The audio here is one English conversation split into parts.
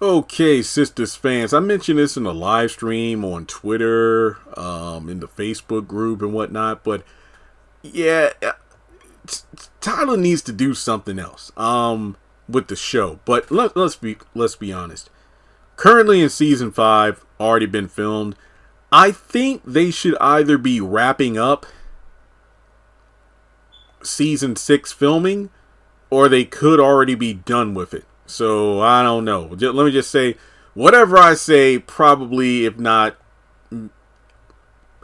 Okay, Sistas fans, I mentioned this in the live stream on Twitter, in the Facebook group and whatnot, but yeah, Tyler needs to do something else, with the show. But let's be honest. Currently in season 5, already been filmed. I think they should either be wrapping up season 6 filming, or they could already be done with it. So I don't know. Let me just say, whatever I say, probably, if not,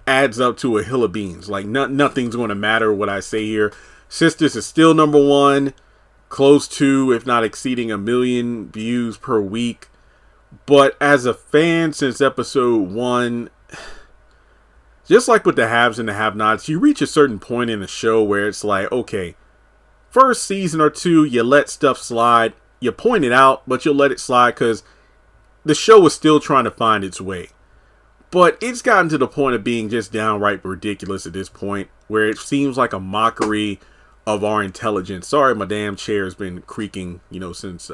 adds up to a hill of beans. Like nothing's going to matter what I say here. Sistas is still number 1, close to, if not exceeding, 1 million views per week. But as a fan since episode 1, just like with the haves and the have-nots, you reach a certain point in the show where it's like, okay, first season or 2, you let stuff slide. You point it out, but you'll let it slide because the show is still trying to find its way. But it's gotten to the point of being just downright ridiculous at this point, where it seems like a mockery of our intelligence. Sorry, my damn chair has been creaking, since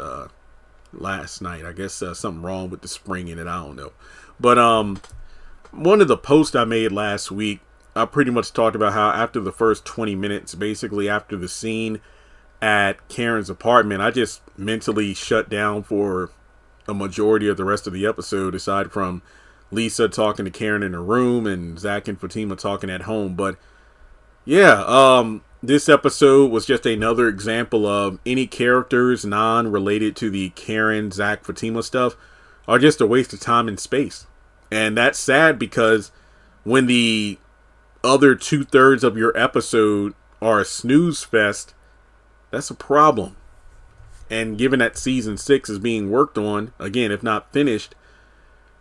last night. I guess something wrong with the spring in it. I don't know. But one of the posts I made last week, I pretty much talked about how after the first 20 minutes, basically after the scene at Karen's apartment, I just mentally shut down for a majority of the rest of the episode, aside from Lisa talking to Karen in her room and Zach and Fatima talking at home. But yeah, this episode was just another example of any characters non-related to the Karen, Zach, Fatima stuff are just a waste of time and space. And that's sad, because when the other 2/3 of your episode are a snooze fest, that's a problem. And given that season 6 is being worked on, again, if not finished,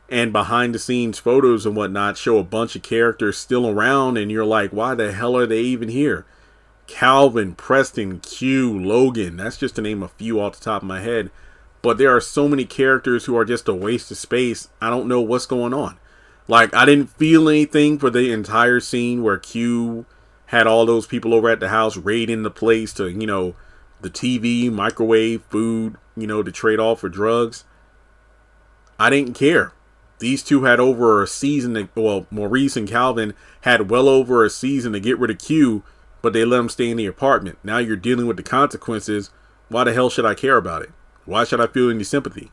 and behind the scenes photos and whatnot show a bunch of characters still around, and you're like, why the hell are they even here? Calvin, Preston, Q, Logan, that's just to name a few off the top of my head. But there are so many characters who are just a waste of space. I don't know what's going on. Like, I didn't feel anything for the entire scene where Q had all those people over at the house raiding the place to, the TV, microwave, food, to trade off for drugs. I didn't care. These two had over a season Maurice and Calvin had well over a season to get rid of Q, but they let him stay in the apartment. Now you're dealing with the consequences. Why the hell should I care about it? Why should I feel any sympathy?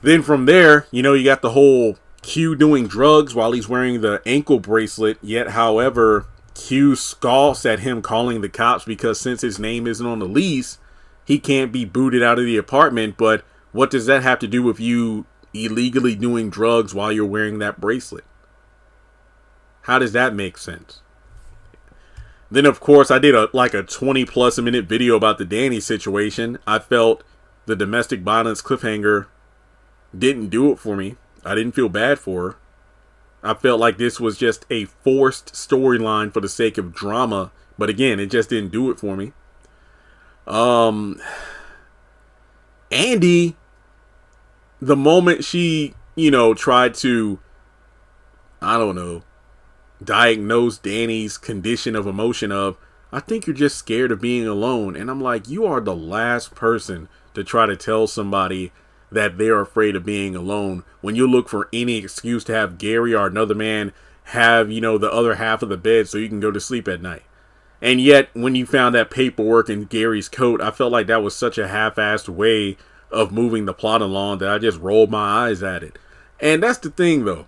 Then from there, you got the whole Q doing drugs while he's wearing the ankle bracelet, yet however, Q scoffs at him calling the cops because since his name isn't on the lease, he can't be booted out of the apartment. But what does that have to do with you illegally doing drugs while you're wearing that bracelet? How does that make sense? Then, of course, I did a 20+ minute video about the Danny situation. I felt the domestic violence cliffhanger didn't do it for me. I didn't feel bad for her. I felt like this was just a forced storyline for the sake of drama. But again, it just didn't do it for me. Andy, the moment she, tried to, I don't know, diagnose Danny's condition of emotion of, I think you're just scared of being alone. And I'm like, you are the last person to try to tell somebody that they're afraid of being alone when you look for any excuse to have Gary or another man have, the other half of the bed so you can go to sleep at night. And yet, when you found that paperwork in Gary's coat, I felt like that was such a half-assed way of moving the plot along that I just rolled my eyes at it. And that's the thing, though.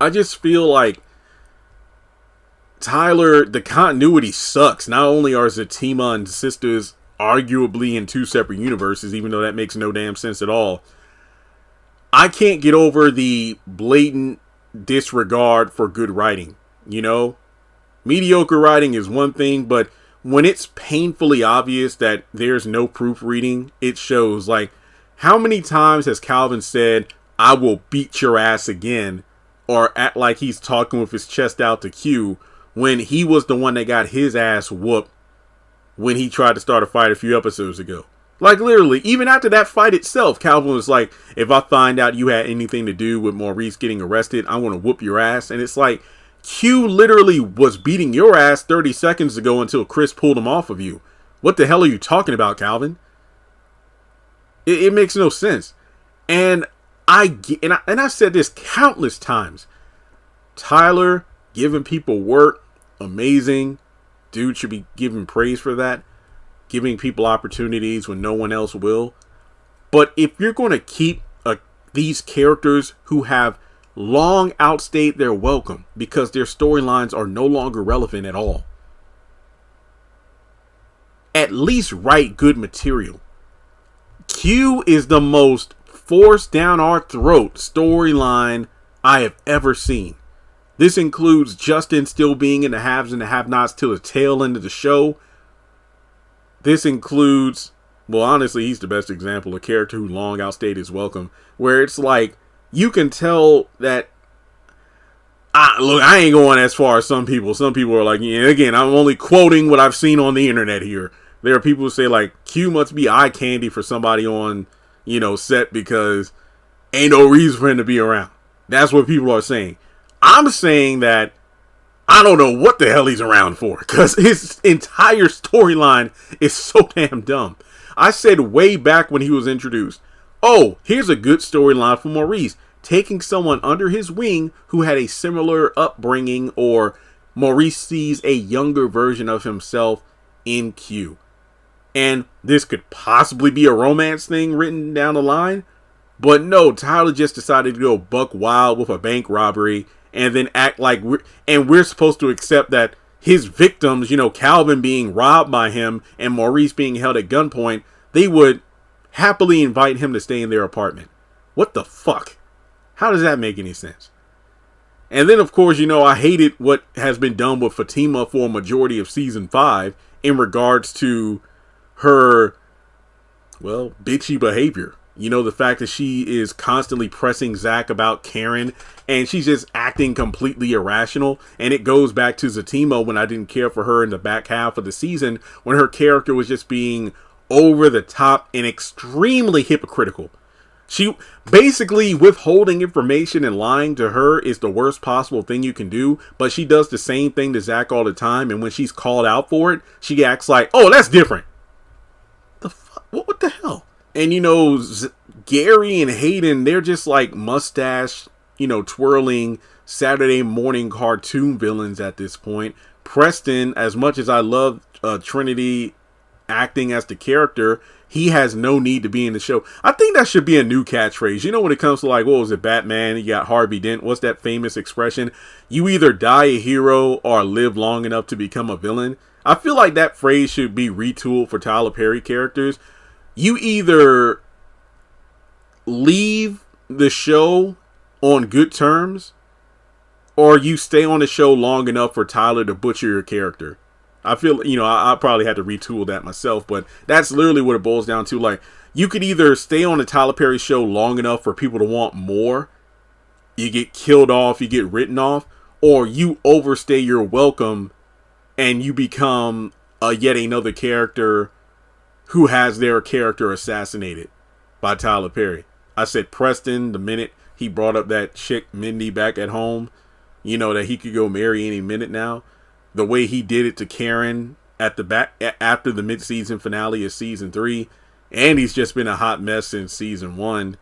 I just feel like Tyler, the continuity sucks. Not only are Zatima and Sistas arguably in 2 separate universes, even though that makes no damn sense at all, I can't get over the blatant disregard for good writing. Mediocre writing is one thing, but when it's painfully obvious that there's no proofreading, it shows. Like, how many times has Calvin said, I will beat your ass again, or act like he's talking with his chest out to Q, when he was the one that got his ass whooped when he tried to start a fight a few episodes ago. Like, literally, even after that fight itself, Calvin was like, if I find out you had anything to do with Maurice getting arrested, I want to whoop your ass. And it's like, Q literally was beating your ass 30 seconds ago until Chris pulled him off of you. What the hell are you talking about, Calvin? It makes no sense. And I've said this countless times. Tyler giving people work, amazing. Dude should be given praise for that. Giving people opportunities when no one else will. But if you're going to keep these characters who have long outstayed their welcome because their storylines are no longer relevant at all, at least write good material. Q is the most forced down our throat storyline I have ever seen. This includes Justin still being in the haves and the have-nots till the tail end of the show. This includes, well, honestly, he's the best example of character who long outstayed his welcome, where it's like, you can tell that, look, I ain't going as far as some people. Some people are like, yeah, again, I'm only quoting what I've seen on the internet here. There are people who say, like, Q must be eye candy for somebody on, set because ain't no reason for him to be around. That's what people are saying. I'm saying that I don't know what the hell he's around for because his entire storyline is so damn dumb. I said way back when he was introduced, oh, here's a good storyline for Maurice. Taking someone under his wing who had a similar upbringing, or Maurice sees a younger version of himself in Q. And this could possibly be a romance thing written down the line. But no, Tyler just decided to go buck wild with a bank robbery and then act like we're supposed to accept that his victims, Calvin being robbed by him and Maurice being held at gunpoint, they would happily invite him to stay in their apartment. What the fuck? How does that make any sense? And then, of course, I hated what has been done with Zatima for a majority of season 5 in regards to her, well, bitchy behavior. The fact that she is constantly pressing Zach about Karen and she's just acting completely irrational. And it goes back to Zatima when I didn't care for her in the back half of the season when her character was just being over the top and extremely hypocritical. She basically withholding information and lying to her is the worst possible thing you can do. But she does the same thing to Zach all the time. And when she's called out for it, she acts like, oh, that's different. The fuck? What the hell? And, Gary and Hayden, they're just like mustache, twirling Saturday morning cartoon villains at this point. Preston, as much as I love Trinity acting as the character, he has no need to be in the show. I think that should be a new catchphrase. When it comes to like, what was it, Batman, you got Harvey Dent. What's that famous expression? You either die a hero or live long enough to become a villain. I feel like that phrase should be retooled for Tyler Perry characters. You either leave the show on good terms or you stay on the show long enough for Tyler to butcher your character. I feel, I probably had to retool that myself, but that's literally what it boils down to. Like, you could either stay on the Tyler Perry show long enough for people to want more, you get killed off, you get written off, or you overstay your welcome and you become yet another character who has their character assassinated by Tyler Perry. I said Preston the minute he brought up that chick Mindy back at home, that he could go marry any minute now. The way he did it to Karen at the back after the mid-season finale of season 3, and he's just been a hot mess since season 1.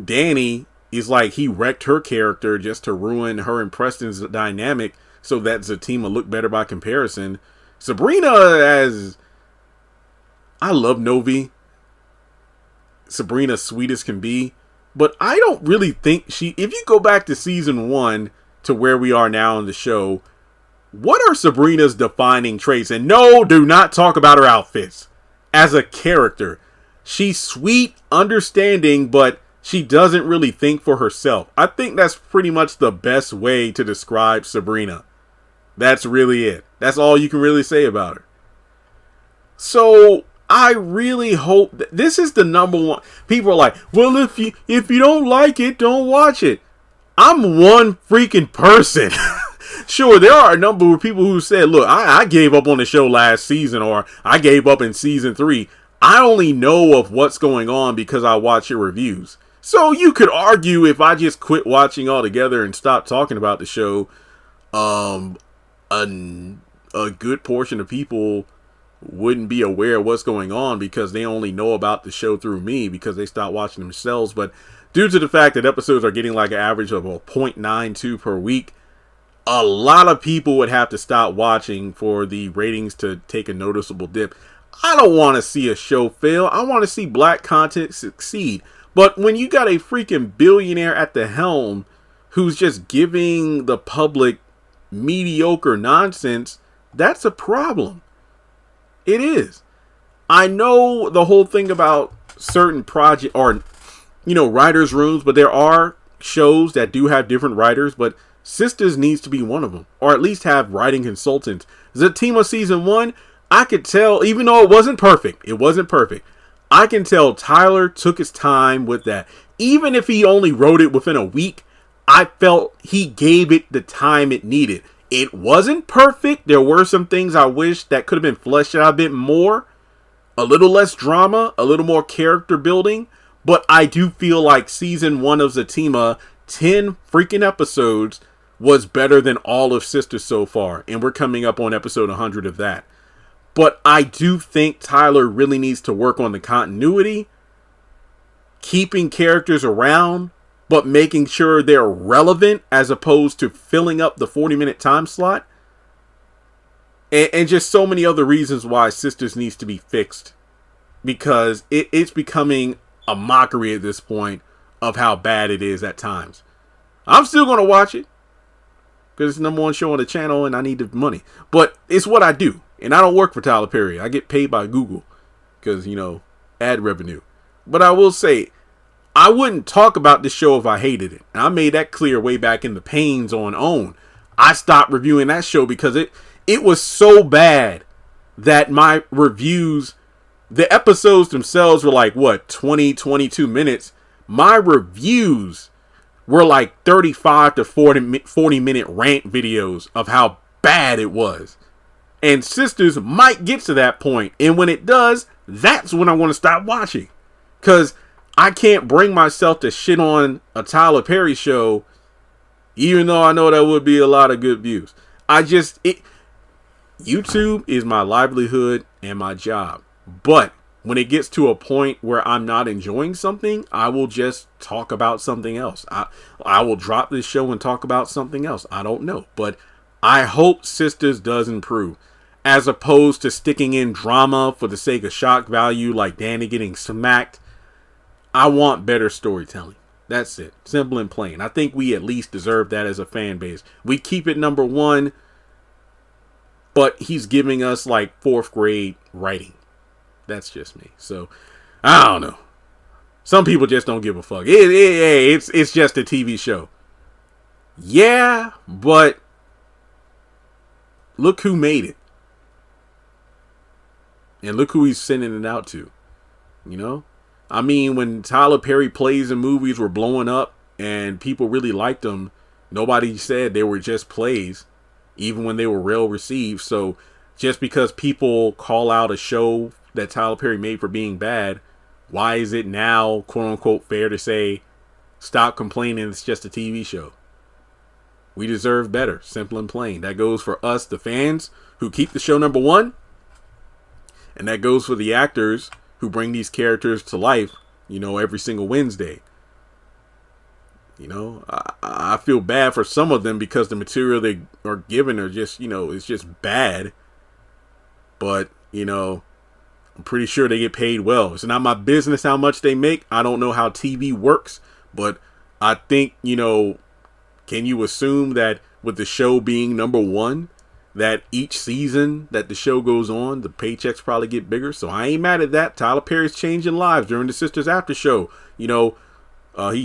Danny is like he wrecked her character just to ruin her and Preston's dynamic so that Zatima looked better by comparison. Sabrina, as I love Novi. Sabrina sweet as can be, but I don't really think if you go back to season 1 to where we are now in the show, what are Sabrina's defining traits? And no, do not talk about her outfits. As a character, she's sweet, understanding, but she doesn't really think for herself. I think that's pretty much the best way to describe Sabrina. That's really it. That's all you can really say about her. So I really hope that this is the number one. People are like, well, if you don't like it, don't watch it. I'm one freaking person. Sure, there are a number of people who said, look, I gave up on the show last season, or I gave up in season 3. I only know of what's going on because I watch your reviews. So you could argue if I just quit watching altogether and stop talking about the show, a good portion of people wouldn't be aware of what's going on because they only know about the show through me because they stopped watching themselves. But due to the fact that episodes are getting like an average of a 0.92 per week, a lot of people would have to stop watching for the ratings to take a noticeable dip. I don't want to see a show fail. I want to see black content succeed. But when you got a freaking billionaire at the helm who's just giving the public mediocre nonsense, that's a problem. It is. I know the whole thing about certain project or, writers' rooms, but there are shows that do have different writers, but Sistas needs to be one of them, or at least have writing consultants. Zatima season 1, I could tell, even though it wasn't perfect, I can tell Tyler took his time with that. Even if he only wrote it within a week, I felt he gave it the time it needed. It wasn't perfect. There were some things I wish that could have been fleshed out a bit more. A little less drama, a little more character building. But I do feel like season 1 of Zatima, 10 freaking episodes, was better than all of Sistas so far. And we're coming up on episode 100 of that. But I do think Tyler really needs to work on the continuity, keeping characters around, but making sure they're relevant as opposed to filling up the 40-minute time slot. And just so many other reasons why Sistas needs to be fixed. Because it's becoming a mockery at this point of how bad it is at times. I'm still going to watch it because it's the number 1 show on the channel and I need the money. But it's what I do. And I don't work for Tyler Perry. I get paid by Google because, ad revenue. But I will say, I wouldn't talk about this show if I hated it. And I made that clear way back in the Pains on OWN. I stopped reviewing that show because it was so bad that my reviews, the episodes themselves were like, 22 minutes. My reviews were like 35 to 40 minute rant videos of how bad it was. And Sistas might get to that point. And when it does, that's when I want to stop watching. Because I can't bring myself to shit on a Tyler Perry show, even though I know that would be a lot of good views. YouTube is my livelihood and my job. But when it gets to a point where I'm not enjoying something, I will just talk about something else. I will drop this show and talk about something else. I don't know. But I hope Sistas does improve. As opposed to sticking in drama for the sake of shock value like Danny getting smacked. I want better storytelling. That's it. Simple and plain. I think we at least deserve that as a fan base. We keep it number 1, but he's giving us like 4th grade writing. That's just me. So, I don't know. Some people just don't give a fuck. It's just a TV show. Yeah, but look who made it. And look who he's sending it out to. I mean, when Tyler Perry plays in movies were blowing up and people really liked them, nobody said they were just plays, even when they were well received. So just because people call out a show that Tyler Perry made for being bad, why is it now, quote unquote, fair to say, stop complaining, it's just a TV show? We deserve better, simple and plain. That goes for us, the fans, who keep the show number 1. And that goes for the actors who bring these characters to life, every single Wednesday. I feel bad for some of them because the material they are given are just, it's just bad. But, I'm pretty sure they get paid well. It's not my business how much they make. I don't know how TV works. But I think, can you assume that with the show being number 1, that each season that the show goes on, the paychecks probably get bigger? So I ain't mad at that. Tyler Perry's changing lives during the Sistas after show. He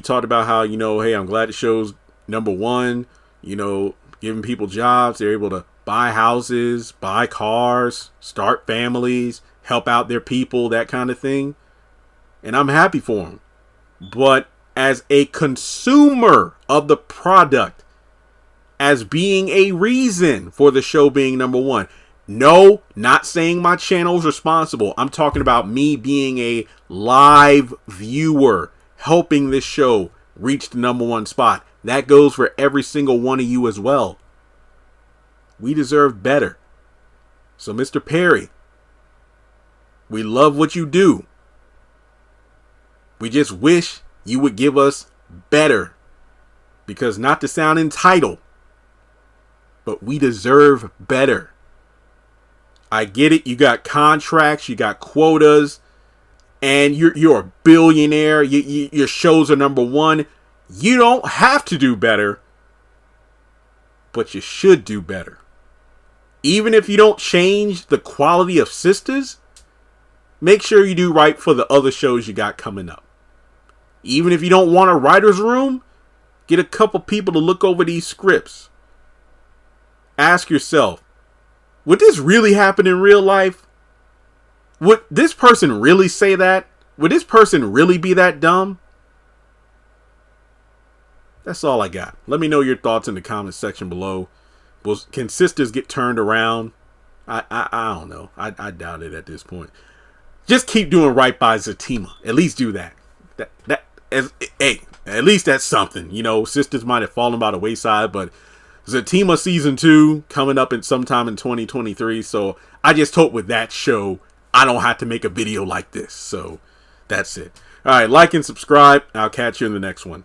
talked about how, hey, I'm glad the show's number 1, giving people jobs. They're able to buy houses, buy cars, start families, help out their people, that kind of thing. And I'm happy for him. But as a consumer of the product, as being a reason for the show being number 1. No, not saying my channel is responsible. I'm talking about me being a live viewer, helping this show reach the number 1 spot. That goes for every single one of you as well. We deserve better. So, Mr. Perry, We love what you do. We just wish you would give us better. Because not to sound entitled, but we deserve better. I get it. You got contracts, you got quotas, and you're a billionaire. Your shows are number one. You don't have to do better, but you should do better. Even if you don't change the quality of Sistas, make sure you do right for the other shows you got coming up. Even if you don't want a writer's room, get a couple people to look over these scripts. Ask yourself, would this really happen in real life? Would this person really say that? Would this person really be that dumb? That's all I got. Let me know your thoughts in the comment section below. Can Sistas get turned around? I don't know. I doubt it at this point. Just keep doing right by Zatima. At least do that. Hey, at least that's something. You know, Sistas might have fallen by the wayside, but Zatima season 2 coming up in sometime in 2023. So I just hope with that show, I don't have to make a video like this. So that's it. All right, like and subscribe. I'll catch you in the next one.